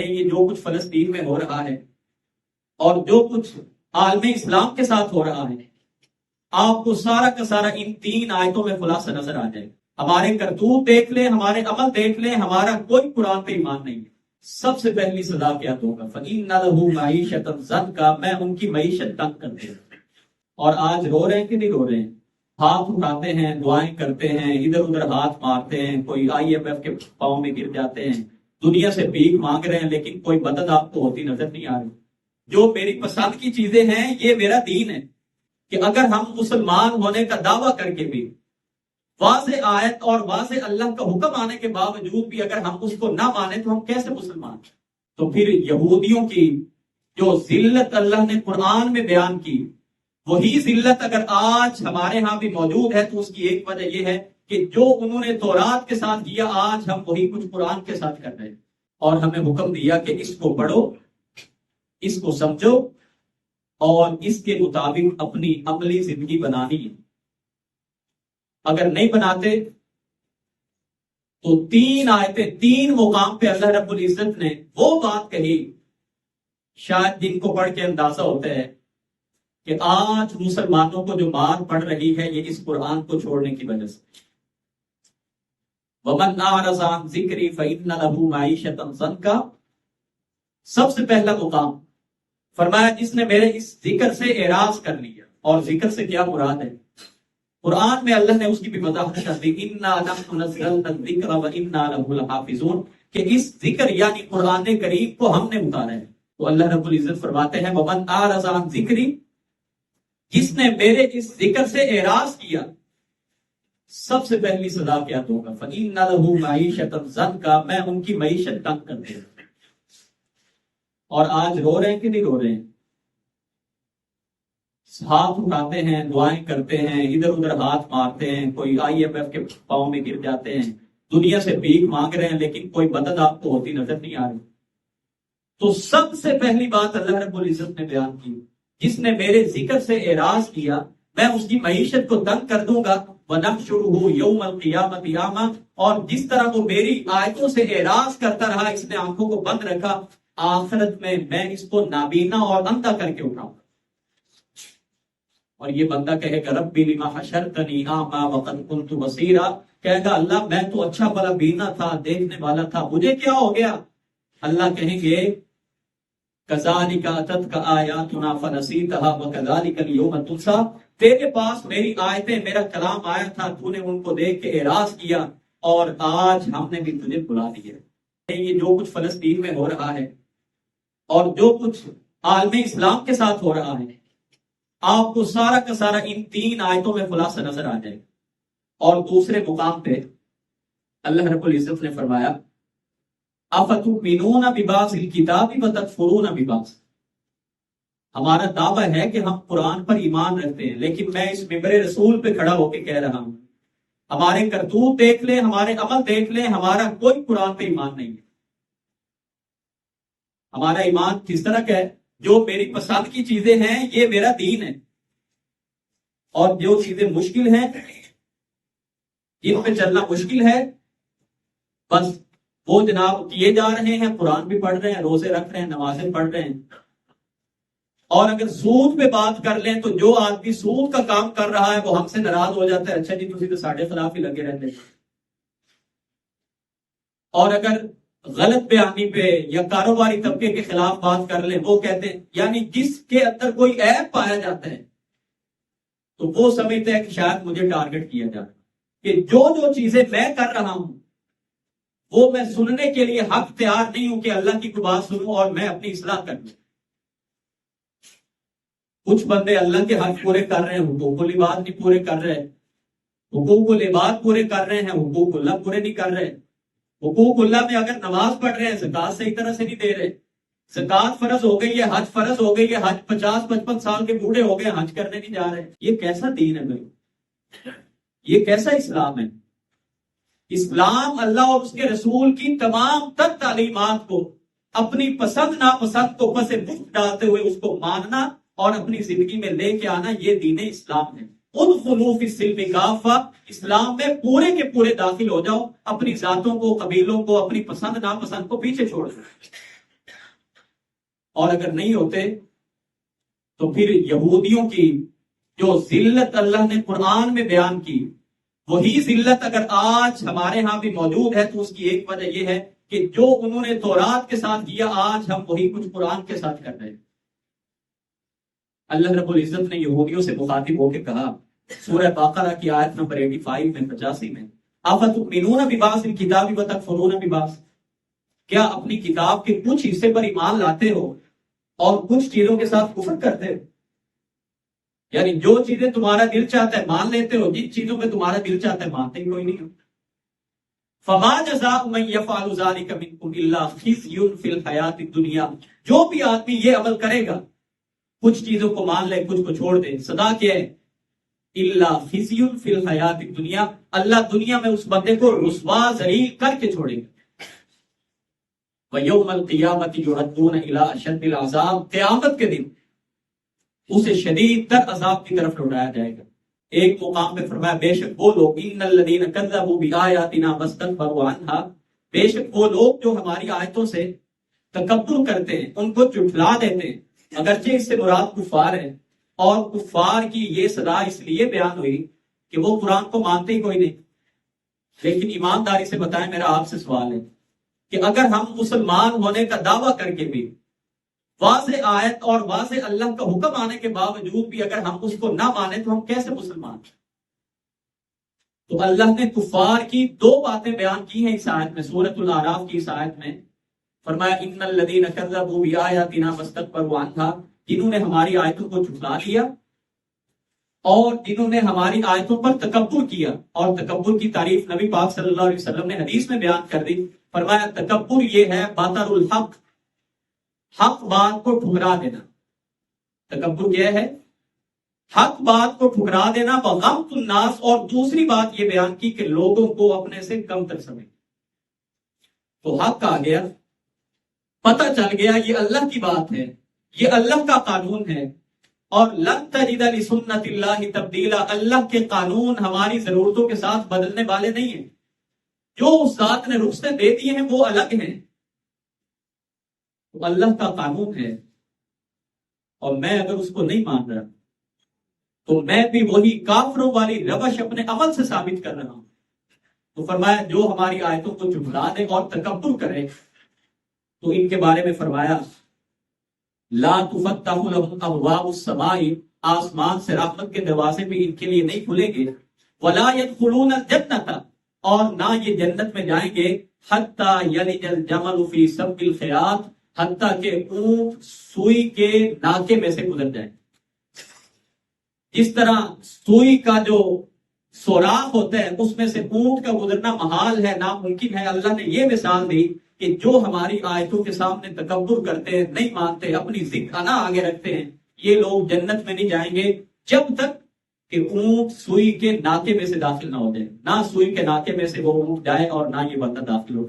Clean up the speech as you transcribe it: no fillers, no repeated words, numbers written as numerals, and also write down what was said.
یہ جو کچھ فلسطین میں ہو رہا ہے اور جو کچھ عالم اسلام کے ساتھ ہو رہا ہے، آپ کو سارا کا سارا ان 3 آیتوں میں خلاصہ نظر آ جائے. ہمارے کرتوت دیکھ لیں، ہمارے عمل دیکھ لیں، ہمارا کوئی قرآن پہ ایمان نہیں ہے. سب سے پہلی سزا کیا ہوگا؟ فَإِنَّ لَهُ مَعِيشَةً ضَنْكَ، میں ان کی معیشت تنگ کر دے. اور آج رو رہے ہیں کہ نہیں رو رہے ہیں؟ ہاتھ اٹھاتے ہیں، دعائیں کرتے ہیں، ادھر ادھر ہاتھ مارتے ہیں، کوئی IMF کے پاؤں میں گر جاتے ہیں، دنیا سے بھیک مانگ رہے ہیں، لیکن کوئی مدد آپ کو ہوتی نظر نہیں آ رہی. جو میری پسند کی چیزیں ہیں یہ میرا دین ہے کہ اگر ہم مسلمان ہونے کا دعویٰ کر کے بھی، واضح آیت اور واضح اللہ کا حکم آنے کے باوجود بھی اگر ہم اس کو نہ مانیں تو ہم کیسے مسلمان؟ تو پھر یہودیوں کی جو ذلت اللہ نے قرآن میں بیان کی، وہی ذلت اگر آج ہمارے ہاں بھی موجود ہے تو اس کی ایک وجہ یہ ہے کہ جو انہوں نے تورات کے ساتھ کیا، آج ہم وہی کچھ قرآن کے ساتھ کر رہے ہیں. اور ہمیں حکم دیا کہ اس کو پڑھو، اس کو سمجھو اور اس کے مطابق اپنی عملی زندگی بنانی ہے. اگر نہیں بناتے تو 3 آیتیں 3 مقام پہ اللہ رب العزت نے وہ بات کہی، شاید جن کو پڑھ کے اندازہ ہوتا ہے کہ آج مسلمانوں کو جو مار پڑ رہی ہے یہ اس قرآن کو چھوڑنے کی وجہ سے. وَمَنْ أَعْرَضَ عَنْ ذِكْرِي فَإِنَّ لَهُ مَعِيشَةً ضَنْكَ. سب سے پہلا مقام فرمایا جس نے میرے اس ذکر سے اعراض کر لیا. اور ذکر سے کیا مراد ہے؟ قرآن میں اللہ نے اس کی بھی وضاحت کر دی، اِنَّا نَحْنُ نَزَّلْنَا الذِّكْرَ وَإِنَّا لَهُ لَحَافِظُونَ، کہ اس ذکر یعنی قرآن کریم کو ہم نے اتارا ہے. تو اللہ رب العزت فرماتے ہیں وَمَنْ أَعْرَضَ عَنْ ذِكْرِي، جس نے میرے اس ذکر سے اعراض کیا، سب سے پہلی سزا کیا ہوگا؟ فَإِنَّ لَهُ مَعِيشَةً ضَنْكَ، میں ان کی معیشت تنگ کر دے. اور آج رو رہے ہیں کہ نہیں رو رہے ہیں؟ ہاتھ اٹھاتے ہیں، دعائیں کرتے ہیں، ادھر ادھر ہاتھ مارتے ہیں، کوئی IMF کے پاؤں میں گر جاتے ہیں، دنیا سے بھیک مانگ رہے ہیں، لیکن کوئی مدد آپ کو ہوتی نظر نہیں آ رہی. تو سب سے پہلی بات اللہ رب العزت نے بیان کی، جس نے میرے ذکر سے اعراض کیا میں اس کی معیشت کو تنگ کر دوں گا. وَنَحْشُرُهُ يَوْمَ الْقِيَامَةِ أَعْمَىٰ، اور جس طرح وہ میری آیتوں سے اعراض کرتا رہا، اس نے آنکھوں کو بند رکھا، آخرت میں اس کو نابینا اور اندھا کر کے اٹھاؤں. اور یہ بندہ کہے گا ربی لما حشرتنی اعمیٰ وقد كنت بصیرا، کہے گا اللہ میں تو اچھا بھلا بینا تھا، دیکھنے والا تھا، مجھے کیا ہو گیا؟ اللہ کہیں گے کذالک اتتک آیاتنا فنسیتها وکذالک اليوم تنسی، تیرے پاس میری آیتیں، میرا کلام آیا تھا، تو نے ان کو دیکھ کے اعراض کیا اور آج ہم نے بھی تجھے بلا دیا. یہ جو کچھ فلسطین میں ہو رہا ہے اور جو کچھ عالم اسلام کے ساتھ ہو رہا ہے، آپ کو سارا کا سارا ان 3 آیتوں میں خلاصہ نظر آ جائے. اور دوسرے مقام پہ اللہ رب العزت نے فرمایا اَفَتُؤْمِنُونَ بِبَعْضِ الْكِتَابِ وَتَكْفُرُونَ بِبَعْضٍ. ہمارا دعویٰ ہے کہ ہم قرآن پر ایمان رکھتے ہیں، لیکن میں اس ممبر رسول پہ کھڑا ہو کے کہہ رہا ہوں ہمارے کرتوت دیکھ لیں، ہمارے عمل دیکھ لیں، ہمارا کوئی قرآن پہ ایمان نہیں ہے. ہمارا ایمان کس طرح کا ہے؟ جو میری پسند کی چیزیں ہیں یہ میرا دین ہے، اور جو چیزیں مشکل ہیں جن پہ چلنا مشکل ہے بس وہ جناب کیے جا رہے ہیں. قرآن بھی پڑھ رہے ہیں، روزے رکھ رہے ہیں، نمازیں پڑھ رہے ہیں. اور اگر سود پہ بات کر لیں تو جو آدمی سود کا کام کر رہا ہے وہ ہم سے ناراض ہو جاتا ہے، اچھا جی تسی تو ساڈے خلاف ہی لگے رہتے ہیں. اور اگر غلط بیانی پہ یا کاروباری طبقے کے خلاف بات کر لیں وہ کہتے ہیں، یعنی جس کے اندر کوئی عیب پایا جاتا ہے تو وہ سمجھتے ہیں کہ شاید مجھے ٹارگٹ کیا جائے، کہ جو چیزیں میں کر رہا ہوں وہ میں سننے کے لیے حق تیار نہیں ہوں کہ اللہ کی کوئی بات سنوں اور میں اپنی اصلاح کر لوں. کچھ بندے اللہ کے حق پورے کر رہے ہیں، حقوق العباد نہیں پورے کر رہے، حقوق العباد پورے کر رہے ہیں، حقوق اللہ پورے نہیں کر رہے. حقوق اللہ میں اگر نماز پڑھ رہے ہیں زکوٰۃ صحیح طرح سے نہیں دے رہے. زکوٰۃ فرض ہو گئی ہے، حج فرض ہو گئی ہے، حج 50-55 سال کے بوڑھے ہو گئے، حج کرنے نہیں جا رہے. یہ کیسا دین ہے بھائی؟ یہ کیسا اسلام ہے؟ اسلام اللہ اور اس کے رسول کی تمام تر تعلیمات کو اپنی پسند ناپسند کو پس پشت ڈالتے ہوئے اس کو ماننا اور اپنی زندگی میں لے کے آنا، یہ دین اسلام ہے. ادخلوا فی السلم کافہ، اسلام میں پورے کے پورے داخل ہو جاؤ، اپنی ذاتوں کو، قبیلوں کو، اپنی پسند ناپسند کو پیچھے چھوڑ دو. اور اگر نہیں ہوتے تو پھر یہودیوں کی جو ذلت اللہ نے قرآن میں بیان کی، وہی ذلت اگر آج ہمارے ہاں بھی موجود ہے تو اس کی ایک وجہ یہ ہے کہ جو انہوں نے تورات کے ساتھ کیا، آج ہم وہی کچھ قرآن کے ساتھ کر رہے ہیں۔ اللہ رب العزت نے یہودیوں سے مخاطب ہو کے کہا سورہ بقرہ کی آیت نمبر 85 میں 85 میں، افتؤمنون ببعض الکتاب وتکفرون ببعض، کیا اپنی کتاب کے کچھ حصے پر ایمان لاتے ہو اور کچھ چیزوں کے ساتھ کفر کرتے ہو؟ یعنی جو چیزیں تمہارا دل چاہتا ہے مان لیتے ہو، جن چیزوں پہ تمہارا دل چاہتا ہے مانتے ہی کوئی نہیں ہو۔ فما جزاء من يفعل ذلك منكم الا خزي في الحیات الدنیا، جو بھی آدمی یہ عمل کرے گا، کچھ چیزوں کو مان لے کچھ کو چھوڑ دے، سزا کیا ہے؟ الا خزي في الحیات الدنیا، اللہ دنیا میں اس بندے کو رسوا ذلیل کر کے چھوڑے گا۔ وَيَوْمَ الْقِيَامَةِ يُرَدُّونَ إِلَىٰ أَشَدِّ الْعَذَابِ، قیامت کے دن اسے شدید تر عذاب کی طرف لوٹایا جائے گا۔ ایک مقام پہ فرمایا بے شک وہ لوگ ان الذین کذبوا بآیاتنا واستكبروا عنها، بے شک وہ لوگ جو ہماری آیتوں سے تکبر کرتے ہیں، ان کو جھٹلا دیتے ہیں، اگرچہ اس سے مراد کفار ہے، اور کفار کی یہ سزا اس لیے بیان ہوئی کہ وہ قرآن کو مانتے ہی کوئی نہیں۔ لیکن ایمانداری سے بتائیں، میرا آپ سے سوال ہے کہ اگر ہم مسلمان ہونے کا دعویٰ کر کے بھی، واضح آیت اور واضح اللہ کا حکم آنے کے باوجود بھی اگر ہم اس کو نہ مانیں تو ہم کیسے مسلمان ہیں؟ تو اللہ نے کفار کی دو باتیں بیان کی ہیں اس آیت میں، سورۃ الاعراف کی اس آیت میں فرمایا ان الذین کذبوا بآیاتنا واستکبروا عنہا، جنہوں نے ہماری آیتوں کو جھٹلا دیا اور جنہوں نے ہماری آیتوں پر تکبر کیا، اور تکبر کی تعریف نبی پاک صلی اللہ علیہ وسلم نے حدیث میں بیان کر دی، فرمایا تکبر یہ ہے بطر الحق، حق بات کو ٹھکرا دینا۔ تکبر کیا ہے؟ حق بات کو ٹھکرا دینا، وغمط الناس، اور دوسری بات یہ بیان کی کہ لوگوں کو اپنے سے کم تر سمجھ۔ تو حق آ گیا، پتہ چل گیا یہ اللہ کی بات ہے، یہ اللہ کا قانون ہے، اور لن تجد لسنت اللہ تبدیلا، اللہ کے قانون ہماری ضرورتوں کے ساتھ بدلنے والے نہیں ہیں۔ جو اس ذات نے رخصتیں دے دی ہیں وہ الگ ہیں، تو اللہ کا قانون ہے، اور میں اگر اس کو نہیں مان رہا تو میں بھی وہی کافروں والی روش اپنے عمل سے ثابت کر رہا ہوں۔ تو فرمایا جو ہماری آیتوں کو جھٹلا دے اور تکبر کرے تو ان کے بارے میں فرمایا لا تفتح لهم ابواب السماء، آسمان سے رحمت کے دروازے بھی ان کے لیے نہیں کھلیں گے، ولا يدخلون الجنة، اور نہ یہ جنت میں جائیں گے، حتی یلج الجمل فی سم الخیاط، حتیٰ کہ اونٹ سوئی کے ناکے میں سے گزر جائے۔ جس طرح سوئی کا جو سوراخ ہوتا ہے اس میں سے اونٹ کا گزرنا محال ہے، ناممکن ہے، اللہ نے یہ مثال دی کہ جو ہماری آیتوں کے سامنے تکبر کرتے ہیں، نہیں مانتے، اپنی ضد انا آگے رکھتے ہیں، یہ لوگ جنت میں نہیں جائیں گے جب تک کہ اونٹ سوئی کے ناکے میں سے داخل نہ ہو جائے، نہ سوئی کے ناکے میں سے وہ اونٹ جائے اور نہ یہ بندہ داخل ہو۔